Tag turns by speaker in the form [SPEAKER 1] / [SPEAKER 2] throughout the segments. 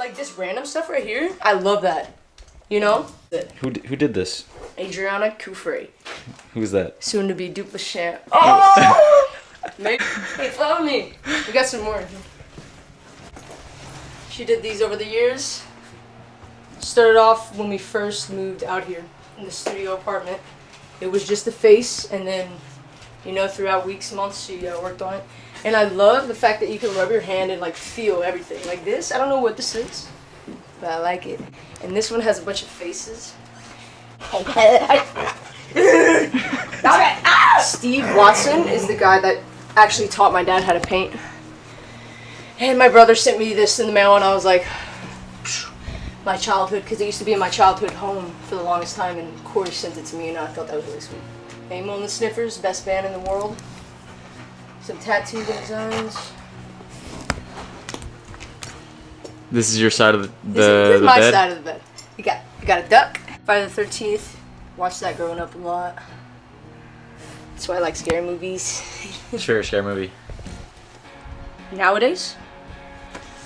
[SPEAKER 1] like this random stuff right here, I love that. You know?
[SPEAKER 2] Who did this?
[SPEAKER 1] Adriana Kufrey.
[SPEAKER 2] Who's that?
[SPEAKER 1] Soon to be Duplechin. Oh! Maybe. Hey, follow me. We got some more. She did these over the years. Started off when we first moved out here in the studio apartment. It was just the face, and then, you know, throughout weeks, months, she worked on it. And I love the fact that you can rub your hand and like feel everything. Like this, I don't know what this is, but I like it. And this one has a bunch of faces. Steve Watson is the guy that actually taught my dad how to paint. And my brother sent me this in the mail, and I was like, my childhood, because it used to be in my childhood home for the longest time, and Corey sent it to me, and I thought that was really sweet. Amo and the Sniffers, best band in the world. Some tattoo designs.
[SPEAKER 2] This is your side of the
[SPEAKER 1] This is my
[SPEAKER 2] bed?
[SPEAKER 1] side of the bed. You got a duck. Friday the 13th. Watched that growing up a lot. That's why I like scary movies.
[SPEAKER 2] Sure, scary movie.
[SPEAKER 1] Nowadays,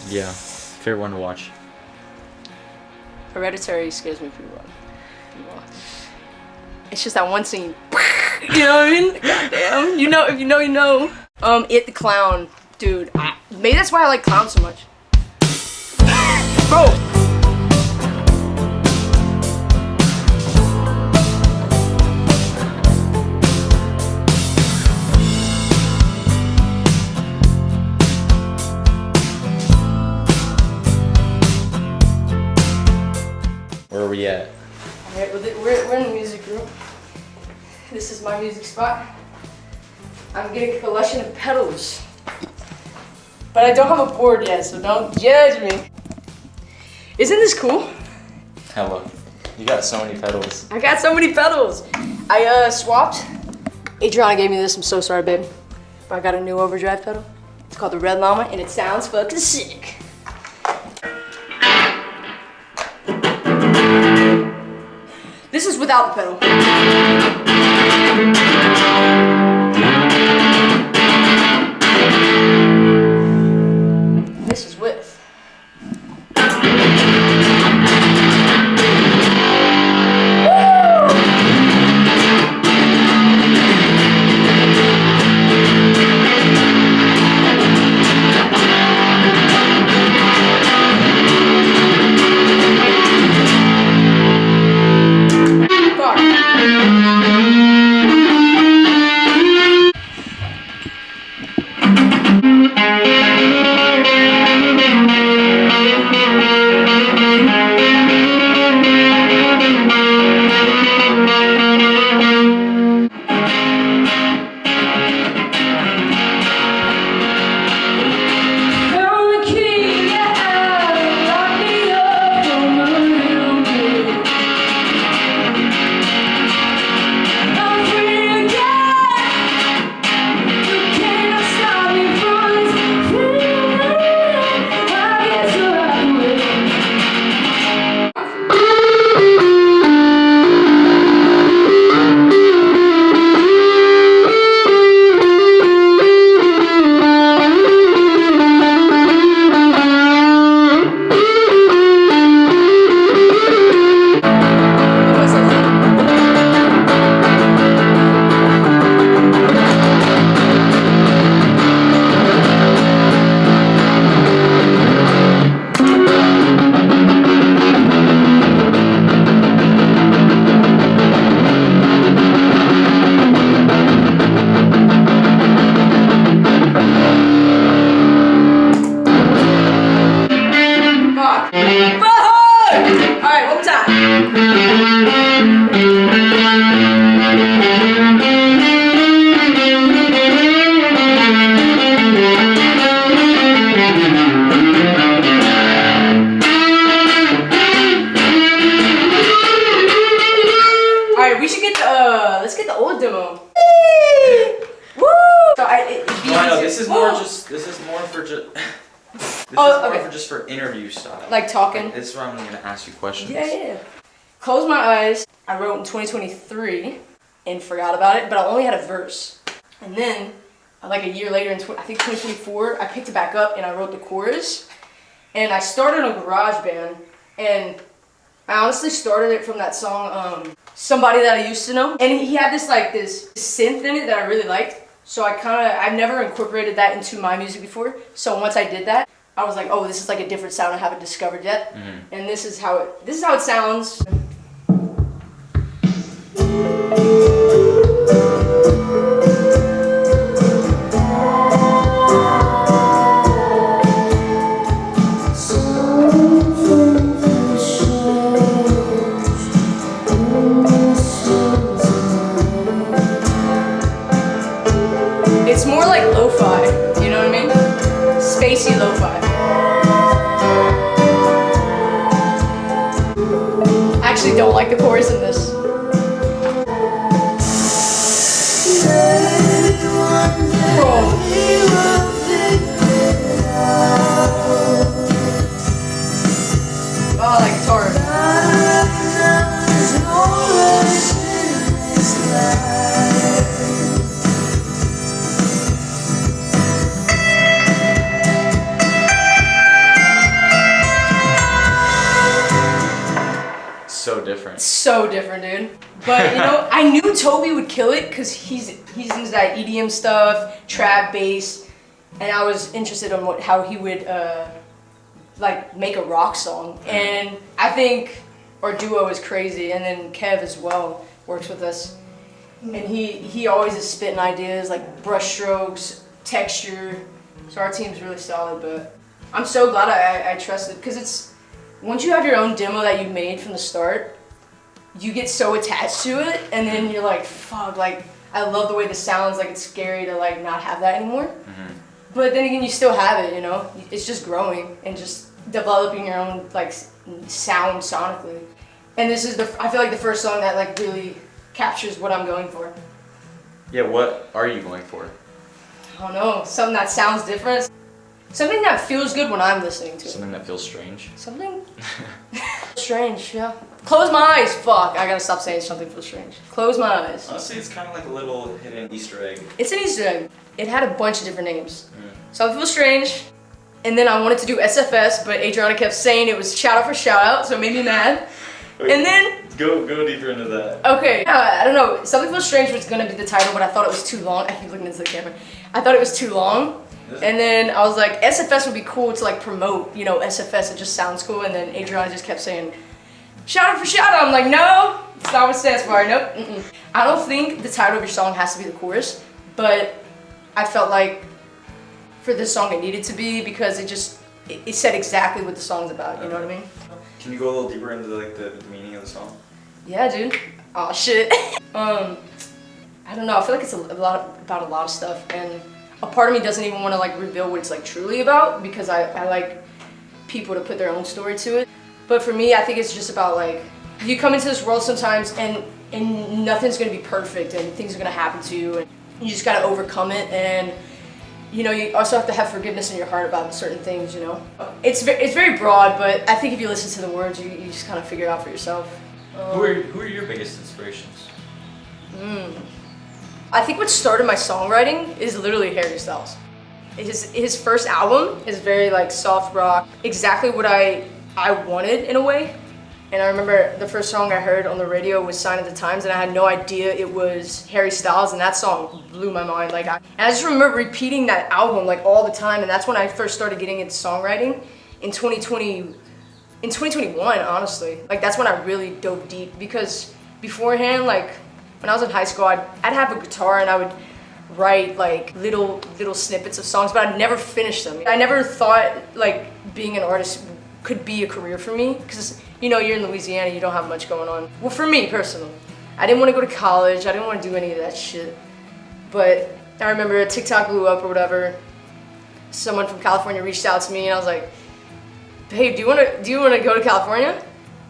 [SPEAKER 2] Yeah, favorite one to watch.
[SPEAKER 1] Hereditary scares me pretty well. It's just that one scene. You know what I mean? Goddamn. You know, if you know, you know. It the Clown, dude. Maybe that's why I like clowns so much. Bro.
[SPEAKER 2] Where are we at?
[SPEAKER 1] Alright, we're in the music room. This is my music spot. I'm getting a collection of pedals. But I don't have a board yet, so don't judge me. Isn't this cool?
[SPEAKER 2] Hello. You got so many pedals.
[SPEAKER 1] I got so many pedals. I swapped. Adriana gave me this, I'm so sorry, babe. But I got a new overdrive pedal. It's called the Red Llama, and it sounds fucking sick. This is without the pedal. This is with. Let's get the old demo. Woo! So
[SPEAKER 2] I know this is more just. This is more for just. This is more for just for interview style.
[SPEAKER 1] Like talking.
[SPEAKER 2] This is where I'm gonna ask you questions.
[SPEAKER 1] Yeah. Close My Eyes. I wrote in 2023 and forgot about it, but I only had a verse. And then, like a year later, in I think 2024, I picked it back up and I wrote the chorus. And I started on GarageBand, and I honestly started it from that song, Somebody That I Used to Know. And he had this synth in it that I really liked. So I've never incorporated that into my music before. So once I did that, I was like, oh, this is like a different sound I haven't discovered yet. And this is how it sounds. It's more like lo-fi, you know what I mean? Spacey lo-fi. I actually don't like the chorus in this. Bro. Oh, like guitar. So different, dude. But you know, I knew Toby would kill it because he's into that EDM stuff, trap bass, and I was interested in how he would like make a rock song. And I think our duo is crazy, and then Kev as well works with us, and he always is spitting ideas like brush strokes, texture. So our team's really solid. But I'm so glad I trusted, because it's once you have your own demo that you made from the start, you get so attached to it, and then you're like, fuck, like, I love the way this sounds, like, it's scary to, like, not have that anymore. But then again, you still have it, you know? It's just growing and just developing your own, like, sound sonically. And this is I feel like the first song that, like, really captures what I'm going for.
[SPEAKER 2] Yeah, what are you going for?
[SPEAKER 1] I don't know, something that sounds different. Something that feels good when I'm listening to it.
[SPEAKER 2] Something that feels strange?
[SPEAKER 1] Something strange, yeah. Close my eyes, fuck. I gotta stop saying something feels strange. Close my eyes.
[SPEAKER 2] Honestly, it's kind of like a little hidden Easter egg.
[SPEAKER 1] It's an Easter egg. It had a bunch of different names. Something feels strange. And then I wanted to do SFS, but Adriana kept saying it was shout out for shout out, so it made me mad.
[SPEAKER 2] Wait,
[SPEAKER 1] and then...
[SPEAKER 2] Go deeper into that.
[SPEAKER 1] Okay, I don't know. Something feels strange was gonna be the title, but I thought it was too long. I keep looking into the camera. I thought it was too long. And then I was like, SFS would be cool to like promote, you know, SFS, it just sounds cool. And then Adriana just kept saying, shout out for shout out. I'm like, no, it's not what it stands for. Nope. I don't think the title of your song has to be the chorus, but I felt like for this song it needed to be, because it said exactly what the song's about, you know what I mean?
[SPEAKER 2] Can you go a little deeper into like the meaning of the song?
[SPEAKER 1] Yeah, dude. Oh shit. I don't know, I feel like it's about a lot of stuff, and a part of me doesn't even want to like reveal what it's like truly about, because I like people to put their own story to it. But for me, I think it's just about like, you come into this world sometimes and nothing's gonna be perfect, and things are gonna happen to you, and you just gotta overcome it. And you know, you also have to have forgiveness in your heart about certain things, you know. It's very broad, but I think if you listen to the words, you just kind of figure it out for yourself.
[SPEAKER 2] Who are your biggest inspirations?
[SPEAKER 1] I think what started my songwriting is literally Harry Styles. His first album is very like soft rock, exactly what I wanted in a way. And I remember the first song I heard on the radio was Sign of the Times, and I had no idea it was Harry Styles, and that song blew my mind. And I just remember repeating that album like all the time, and that's when I first started getting into songwriting in 2021, honestly. Like that's when I really dove deep, because beforehand, like when I was in high school, I'd have a guitar and I would write like little snippets of songs, but I'd never finish them. I never thought like being an artist could be a career for me, because you know, you're in Louisiana, you don't have much going on. Well, for me personally, I didn't want to go to college, I didn't want to do any of that shit. But I remember TikTok blew up or whatever. Someone from California reached out to me and I was like, babe, do you want to go to California?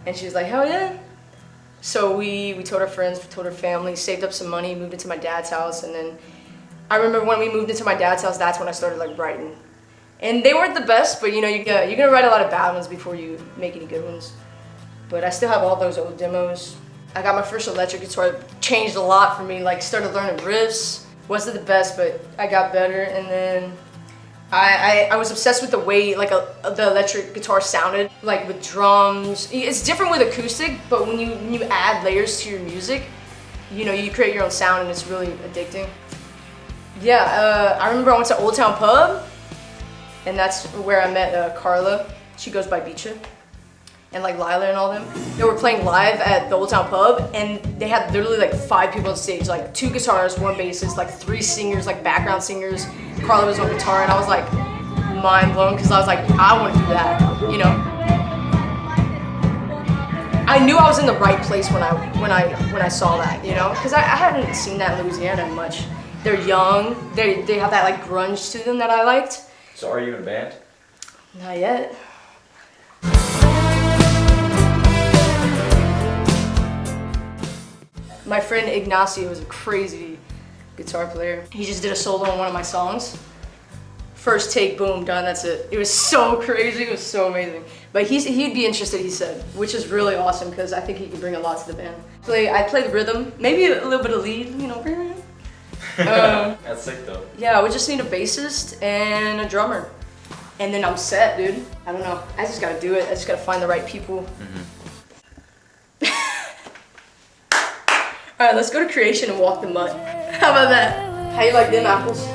[SPEAKER 1] And she was like, hell yeah. So we told our friends, we told our family, saved up some money, moved into my dad's house, and then I remember when we moved into my dad's house, that's when I started like writing. And they weren't the best, but you know, you're gonna write a lot of bad ones before you make any good ones. But I still have all those old demos. I got my first electric guitar, it changed a lot for me, like started learning riffs. Wasn't the best, but I got better. And then I was obsessed with the way like the electric guitar sounded, like with drums. It's different with acoustic, but when you add layers to your music, you know, you create your own sound and it's really addicting. Yeah, I remember I went to Old Town Pub, and that's where I met Carla. She goes by Beecha. And like Lila and all them. They were playing live at the Old Town Pub, and they had literally like 5 people on stage, like 2 guitarists, 1 bassist, like 3 singers, like background singers. Carla was on guitar, and I was like mind blown because I was like, I want to do that, you know. I knew I was in the right place when I saw that, you know, because I hadn't seen that in Louisiana much. They're young, they have that like grunge to them that I liked.
[SPEAKER 2] So are you in a band?
[SPEAKER 1] Not yet. My friend Ignacio is a crazy guitar player. He just did a solo on one of my songs. First take, boom, done, that's it. It was so crazy, it was so amazing. But he'd be interested, he said, which is really awesome because I think he can bring a lot to the band. I play the rhythm, maybe a little bit of lead, you know.
[SPEAKER 2] That's sick though.
[SPEAKER 1] Yeah, we just need a bassist and a drummer. And then I'm set, dude. I don't know, I just gotta do it. I just gotta find the right people. All right, let's go to Creation and walk the mud. How about that? How you like them apples?